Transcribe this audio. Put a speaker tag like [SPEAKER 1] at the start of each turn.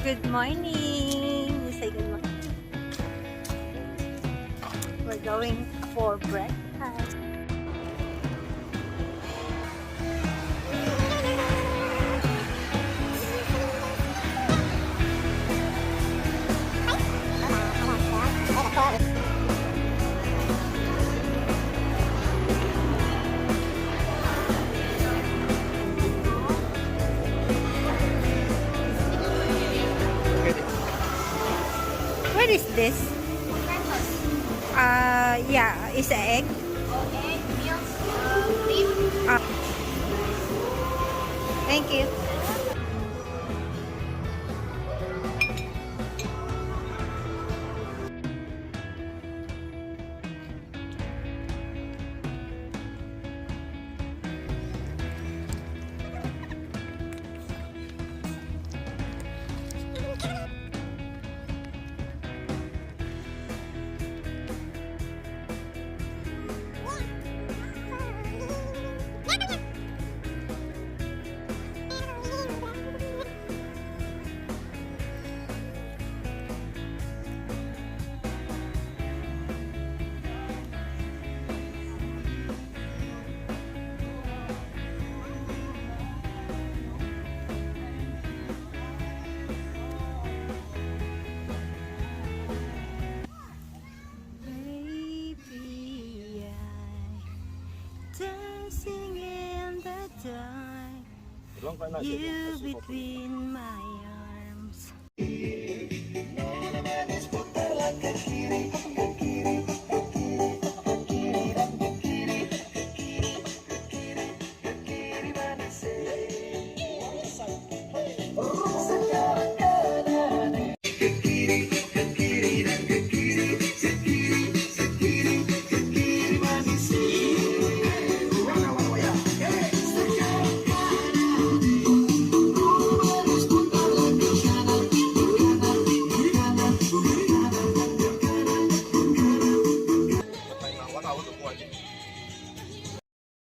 [SPEAKER 1] Good morning. You say good morning. We're going for breakfast. What is this? Yeah, it's an egg.
[SPEAKER 2] Egg, milk, cream.
[SPEAKER 1] Thank you. Dancing in the dark, you between my